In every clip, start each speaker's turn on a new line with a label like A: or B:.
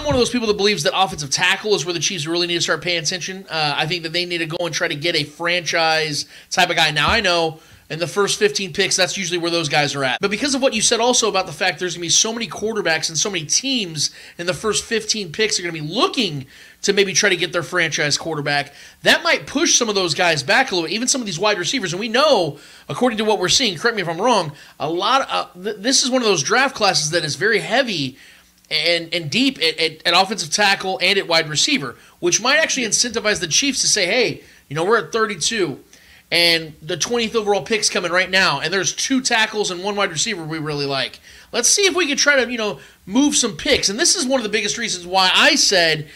A: one of those people that believes that offensive tackle is where the Chiefs really need to start paying attention. I think that they need to go and try to get a franchise type of guy. Now, I know in the first 15 picks, that's usually where those guys are at. But because of what you said also about the fact there's going to be so many quarterbacks and so many teams in the first 15 picks are going to be looking to maybe try to get their franchise quarterback, that might push some of those guys back a little bit, even some of these wide receivers. And we know, according to what we're seeing, correct me if I'm wrong, this is one of those draft classes that is very heavy and deep at offensive tackle and at wide receiver, which might actually incentivize the Chiefs to say, hey, we're at 32. And the 20th overall pick's coming right now, and there's 2 tackles and 1 wide receiver we really like. Let's see if we can try to, move some picks. And this is one of the biggest reasons why I said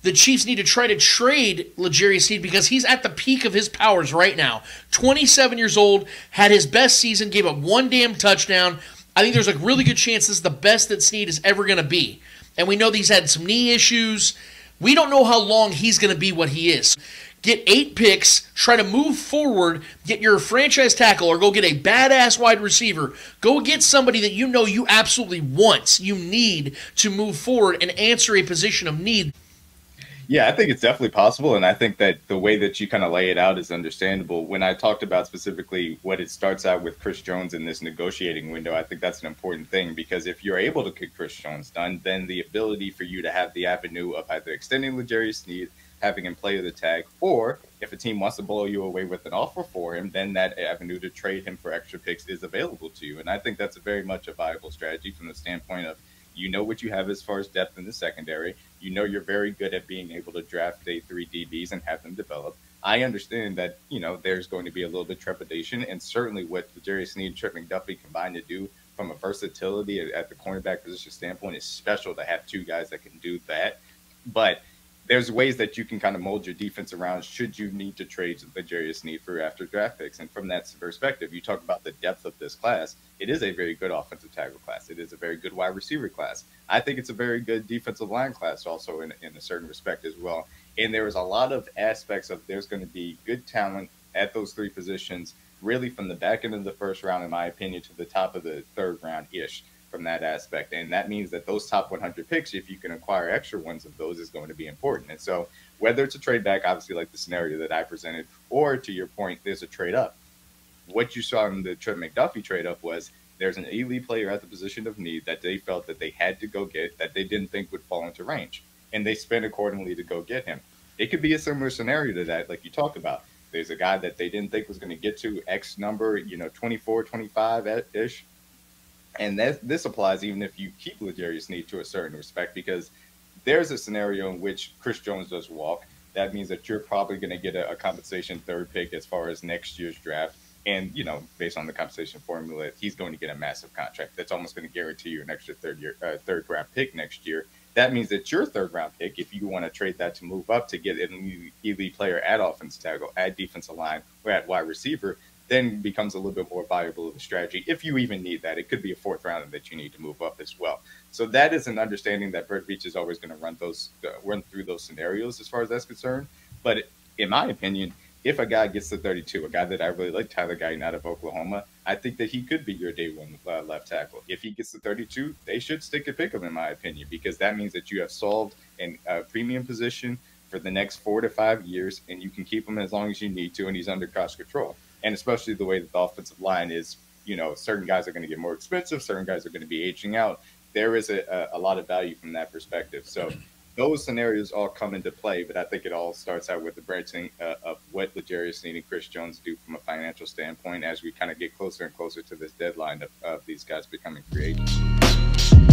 A: the Chiefs need to try to trade L'Jarius Sneed, because he's at the peak of his powers right now. 27 years old, had his best season, gave up 1 damn touchdown. I think there's a really good chance this is the best that Sneed is ever going to be. And we know that he's had some knee issues. We don't know how long he's going to be what he is. Get 8 picks, try to move forward, get your franchise tackle, or go get a badass wide receiver. Go get somebody that you absolutely want, you need to move forward and answer a position of need.
B: Yeah, I think it's definitely possible, and I think that the way that you kind of lay it out is understandable. When I talked about specifically what it starts out with Chris Jones in this negotiating window, I think that's an important thing, because if you're able to get Chris Jones done, then the ability for you to have the avenue of either extending L'Jarius Sneed, having him play the tag, or if a team wants to blow you away with an offer for him, then that avenue to trade him for extra picks is available to you. And I think that's very much a viable strategy from the standpoint of, what you have as far as depth in the secondary. You're very good at being able to draft day 3 DBs and have them develop. I understand that, there's going to be a little bit of trepidation, and certainly what L'Jarius Sneed and Trent McDuffie combined to do from a versatility at the cornerback position standpoint is special to have 2 guys that can do that. But there's ways that you can kind of mold your defense around should you need to trade L'Jarius Sneed for after draft picks. And from that perspective, you talk about the depth of this class. It is a very good offensive tackle class. It is a very good wide receiver class. I think it's a very good defensive line class also in a certain respect as well. And there is a lot of aspects of there's going to be good talent at those 3 positions, really from the back end of the first round, in my opinion, to the top of the 3rd round-ish. From that aspect. And that means that those top 100 picks, if you can acquire extra ones of those, is going to be important. And so whether it's a trade back, obviously like the scenario that I presented, or to your point, there's a trade up. What you saw in the Trent McDuffie trade up was there's an elite player at the position of need that they felt that they had to go get, that they didn't think would fall into range. And they spent accordingly to go get him. It could be a similar scenario to that, like you talked about. There's a guy that they didn't think was going to get to X number, 24, 25-ish. And this applies even if you keep L'Jarius Sneed to a certain respect, because there's a scenario in which Chris Jones does walk. That means that you're probably going to get a compensation 3rd pick as far as next year's draft. And, based on the compensation formula, he's going to get a massive contract. That's almost going to guarantee you an extra 3rd round pick next year. That means that your 3rd round pick, if you want to trade that to move up to get an elite player at offensive tackle, at defensive line, or at wide receiver, then becomes a little bit more valuable of a strategy. If you even need that, it could be a 4th rounder that you need to move up as well. So that is an understanding that Brett Veach is always going to run through those scenarios as far as that's concerned. But in my opinion, if a guy gets to 32, a guy that I really like, Tyler Guyton out of Oklahoma, I think that he could be your day 1 left tackle. If he gets to 32, they should stick and pick him, in my opinion, because that means that you have solved a premium position for the next 4 to 5 years, and you can keep him as long as you need to, and he's under cost control. And especially the way that the offensive line is, certain guys are going to get more expensive, certain guys are going to be aging out. There is a lot of value from that perspective. So those scenarios all come into play, but I think it all starts out with the branching of what L'Jarius Sneed and Chris Jones do from a financial standpoint as we kind of get closer and closer to this deadline of these guys becoming free agents.